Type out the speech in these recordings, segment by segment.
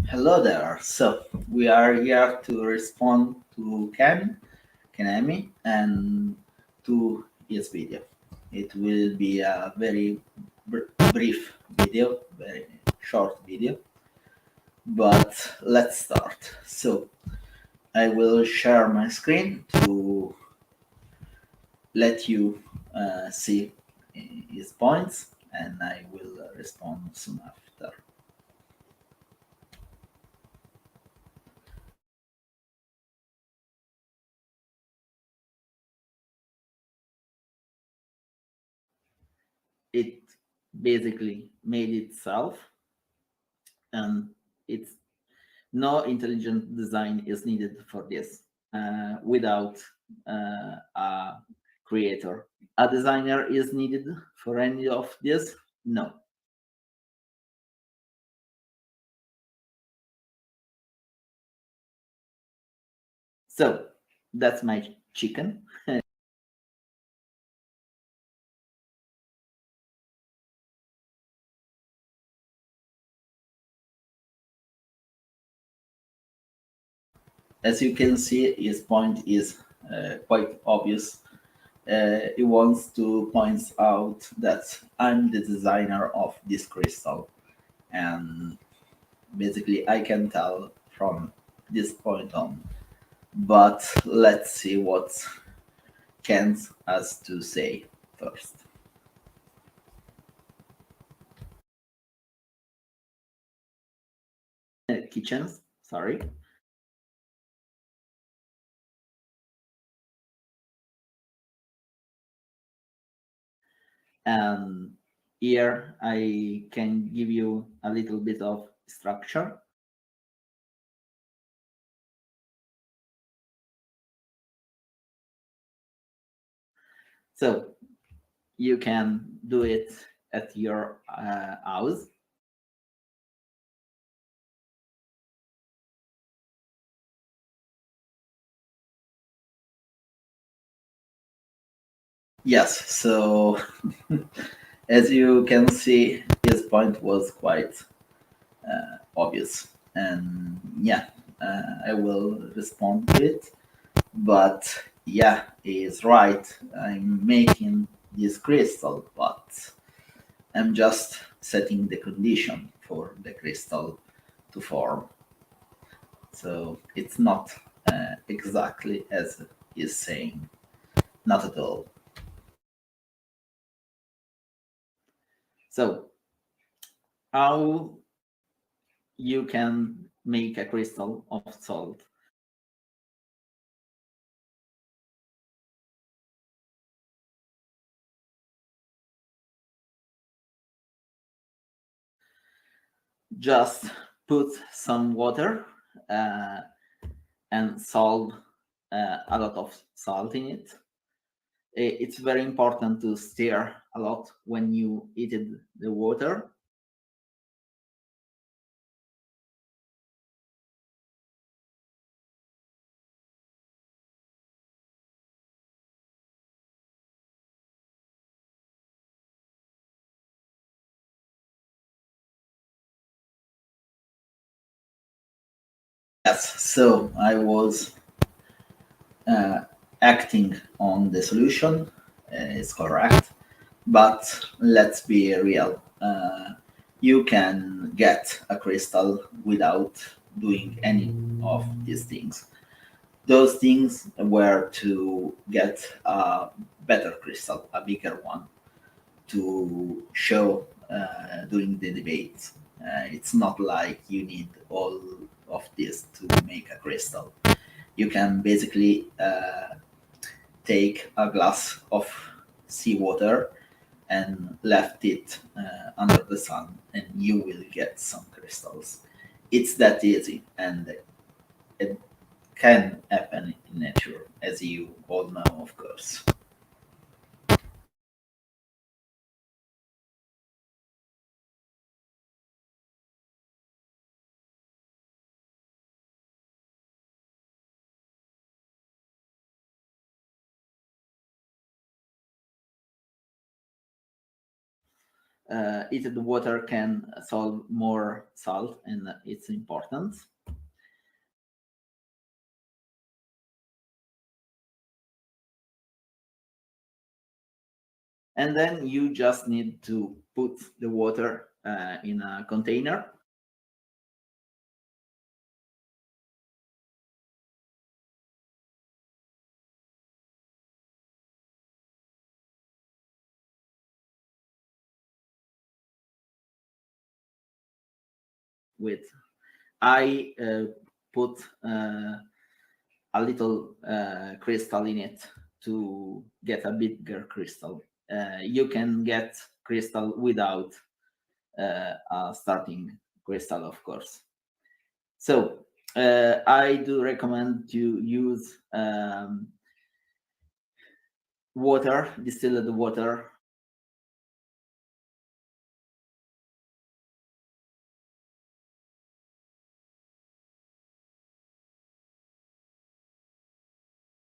Hello there. So we are here to respond to Ken Ammi, and to his video. It will be a very brief video, very short video, but let's start. So I will share my screen to let you see his points, and I will respond soon after. It basically made itself, and it's no intelligent design is needed for this without a creator. A designer is needed for any of this? No. So that's my chicken. As you can see, his point is quite obvious. He wants to point out that I'm the designer of this crystal, and basically I can tell from this point on. But let's see what Ken has to say first. Kitchens, sorry. And here I can give you a little bit of structure. So you can do it at your house. Yes, so as you can see, his point was quite obvious. And yeah, I will respond to it. But yeah, he is right. I'm making this crystal, but I'm just setting the condition for the crystal to form. So it's not exactly as he's saying, not at all. So how you can make a crystal of salt? Just put some water uh, and salt, a lot of salt in it. It's very important to stir a lot when you heated the water. Yes, so I was uh, acting on the solution, is correct. But let's be real. You can get a crystal without doing any of these things. Those things were to get a better crystal, a bigger one, to show during the debate. It's not like you need all of this to make a crystal. You can basically take a glass of seawater and left it under the sun, and you will get some crystals. It's that easy, and it can happen in nature, as you all know, of course. heated water can solve more salt, and it's important. And then you just need to put the water in a container. With I put a little crystal in it to get a bigger crystal. You can get crystal without a starting crystal, of course. So I do recommend to use water, distilled water.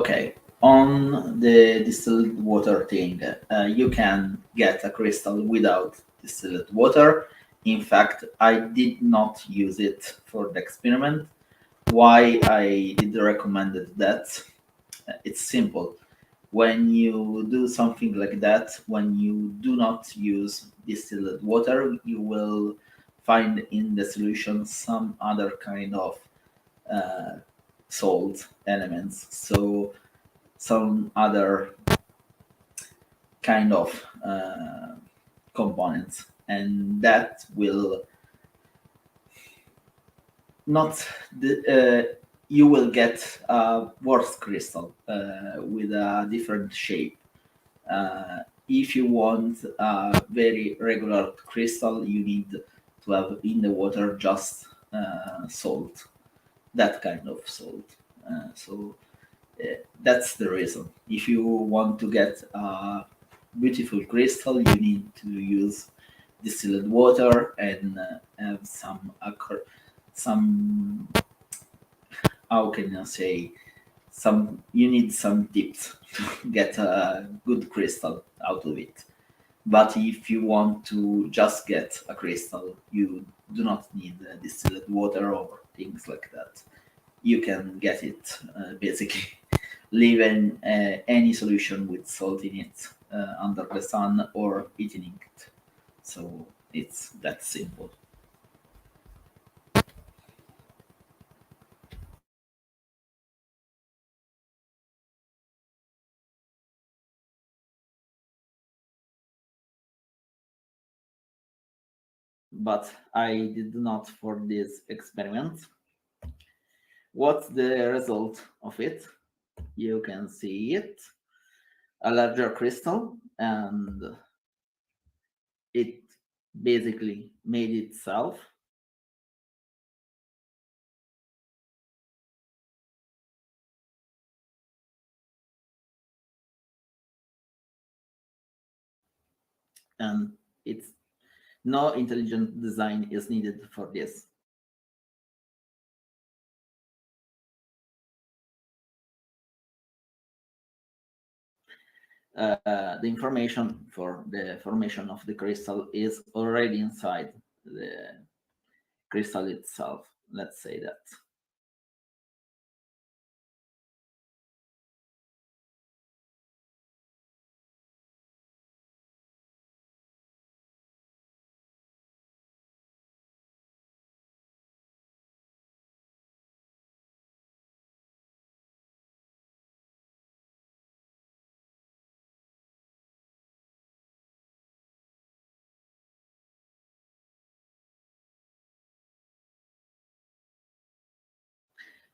Okay, on the distilled water thing, you can get a crystal without distilled water. In fact, I did not use it for the experiment. Why I did recommend that? It's simple. When you do something like that, when you do not use distilled water, you will find in the solution some other kind of uh, salt elements. So some other kind of components, and that will not you will get a worse crystal with a different shape. If you want a very regular crystal, you need to have in the water just salt, that kind of salt. So that's the reason. If you want to get a beautiful crystal, you need to use distilled water and have some, how can I say, some, you need some tips to get a good crystal out of it. But if you want to just get a crystal, you do not need distilled water or things like that. You can get it basically leaving any solution with salt in it under the sun or eating it. So it's that simple. But I did not for this experiment. What's the result of it? You can see it, a larger crystal, and it basically made itself. And it's no intelligent design is needed for this. The information for the formation of the crystal is already inside the crystal itself. Let's say that.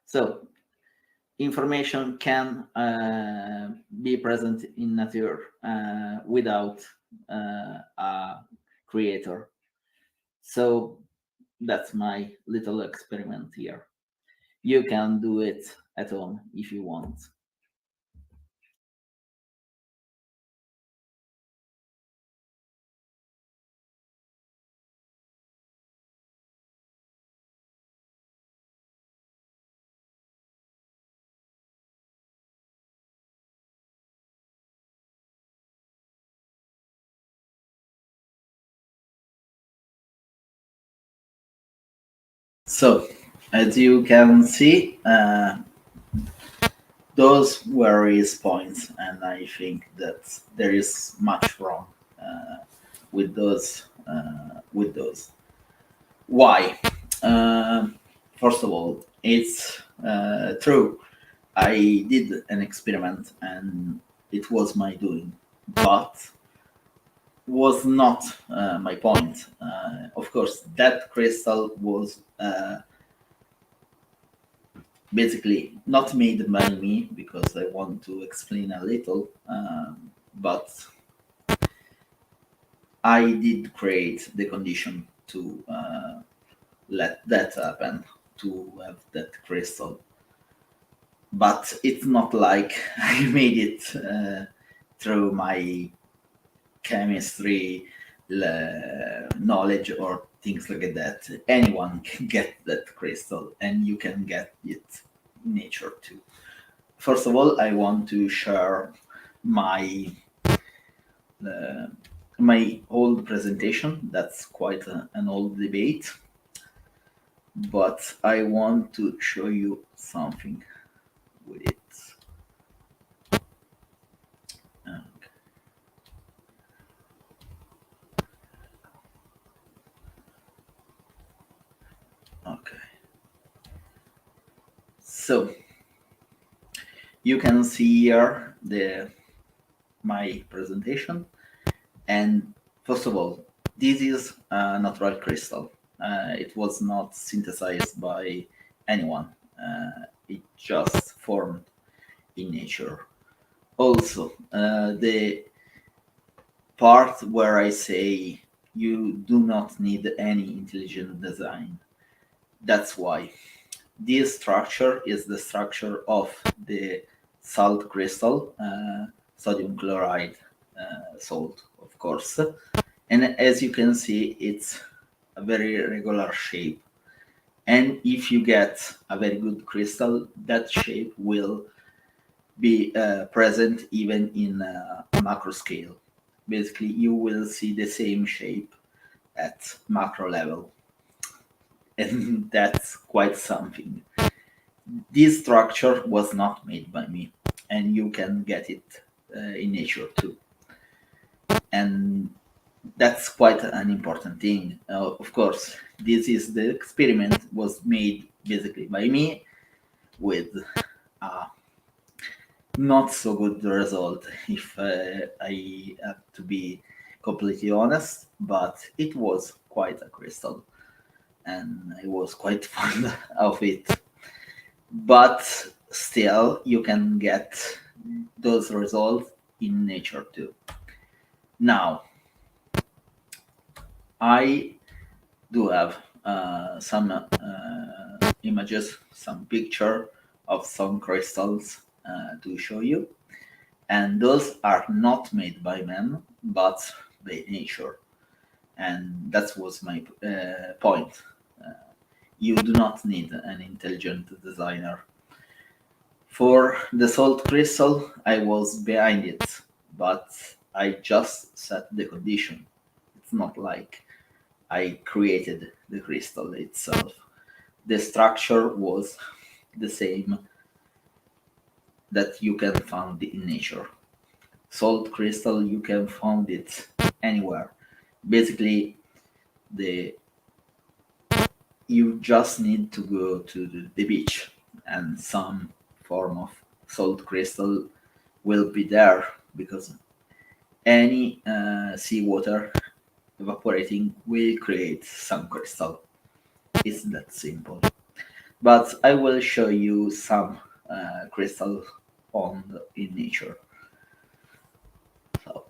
So information can be present in nature without a creator. So that's my little experiment here. You can do it at home if you want. So, as you can see, those were his points, and I think that there is much wrong with those. With those, why? Um First of all, it's true. I did an experiment, and it was my doing, but was not my point. Of course, that crystal was basically not made by me because I want to explain a little, but I did create the condition to let that happen, to have that crystal. But it's not like I made it through my chemistry knowledge or things like that. Anyone can get that crystal, and you can get it in nature too. First of all, I want to share my uh, my old presentation. That's quite an old debate, but I want to show you something with it. Uh, Okay, so you can see here the my presentation. And first of all, this is a natural crystal. It was not synthesized by anyone. It just formed in nature. Also, the part where I say you do not need any intelligent design. That's why this structure is the structure of the salt crystal, sodium chloride salt, of course. And as you can see, it's a very regular shape. And if you get a very good crystal, that shape will be present even in a macro scale. Basically, you will see the same shape at macro level, and that's quite something. This structure was not made by me, and you can get it in nature too. And that's quite an important thing. Of course, this is the experiment was made basically by me with a not so good result, if I have to be completely honest. But it was quite a crystal, and I was quite fond of it. But still, you can get those results in nature too. Now, I do have some images, some picture of some crystals to show you, and those are not made by man but by nature, and that was my point. Uh, you do not need an intelligent designer. For the salt crystal, I was behind it, but I just set the condition. It's not like I created the crystal itself. The structure was the same that you can find in nature. Salt crystal, you can find it anywhere. Basically, the you just need to go to the beach, and some form of salt crystal will be there, because any seawater evaporating will create some crystal. It's that simple. But I will show you some crystal in nature. So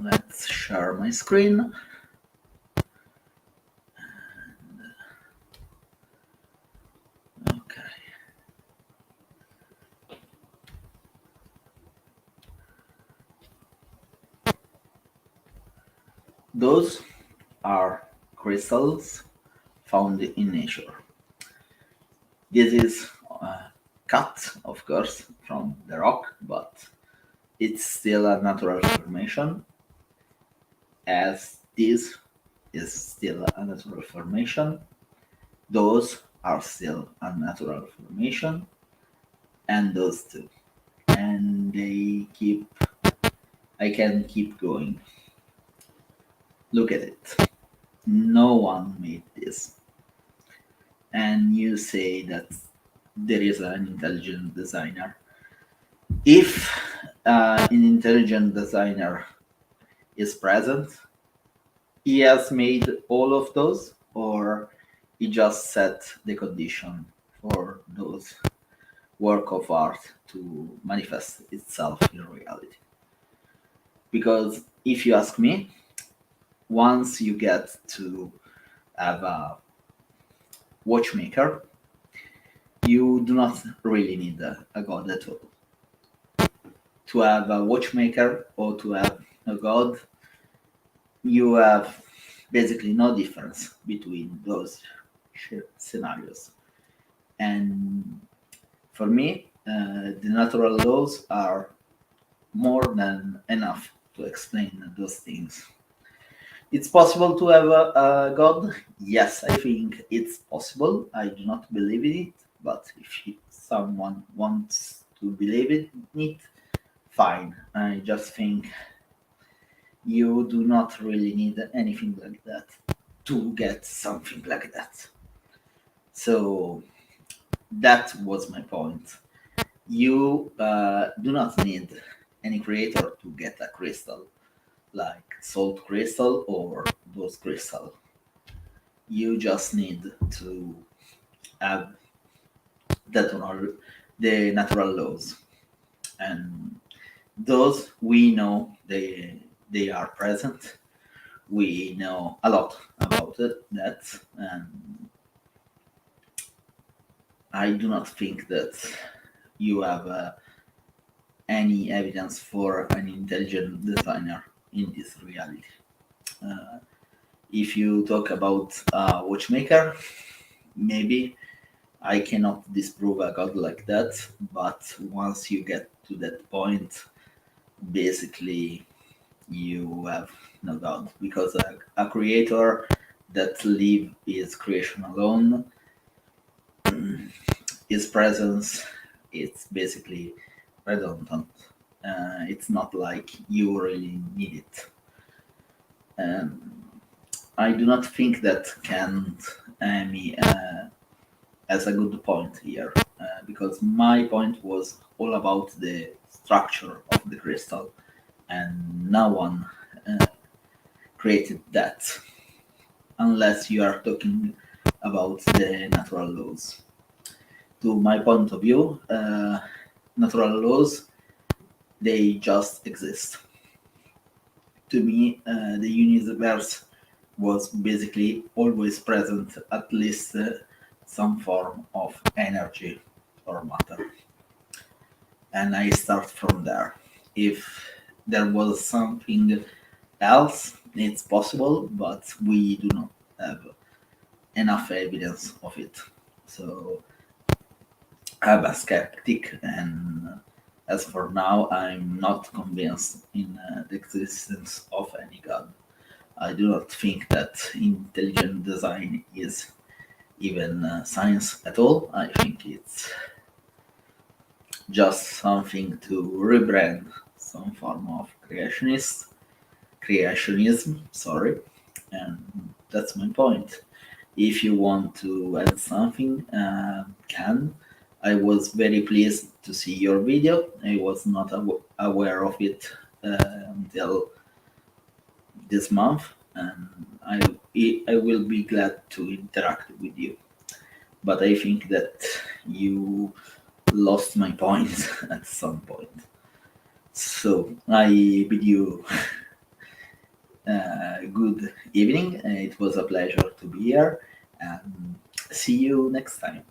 let's share my screen. Okay, those are crystals found in nature. This is cut, of course, from the rock, but it's still a natural formation, as this is still a natural formation. Those are still a natural formation, and those too. And I can keep going. Look at it. No one made this. And you say that there is an intelligent designer. If an intelligent designer is present, he has made all of those, or he just set the condition for those work of art to manifest itself in reality. Because if you ask me, once you get to have a watchmaker, you do not really need a god at all. To have a watchmaker or to have a god, you have basically no difference between those scenarios. And for me, the natural laws are more than enough to explain those things. It's possible to have a god? Yes, I think it's possible. I do not believe in it, but if someone wants to believe in it, fine. I just think you do not really need anything like that to get something like that. So that was my point. You do not need any creator to get a crystal like salt crystal or those crystal. You just need to have the natural laws, and those we know they are present. We know a lot about that, and I do not think that you have any evidence for an intelligent designer in this reality. Uh, if you talk about a watchmaker, maybe I cannot disprove a god like that, but once you get to that point, basically you have no god because a creator that live his creation alone, his presence, it's basically redundant. It's not like you really need it. Um, I do not think that Ken Ammi has a good point here, because my point was all about the structure of the crystal, and no one uh, created that unless you are talking about the natural laws. To my point of view, natural laws they just exist. To me, the universe was basically always present, at least some form of energy or matter. And I start from there. If there was something else, it's possible, but we do not have enough evidence of it. So I'm a skeptic, and as for now, I'm not convinced in the existence of any god. I do not think that intelligent design is even science at all. I think it's just something to rebrand some form of creationism, sorry, and that's my point. If you want to add something, can. I was very pleased to see your video. I was not aware of it until this month, and I will be glad to interact with you. But I think that you lost my point at some point. So I bid you good evening. It was a pleasure to be here, and see you next time.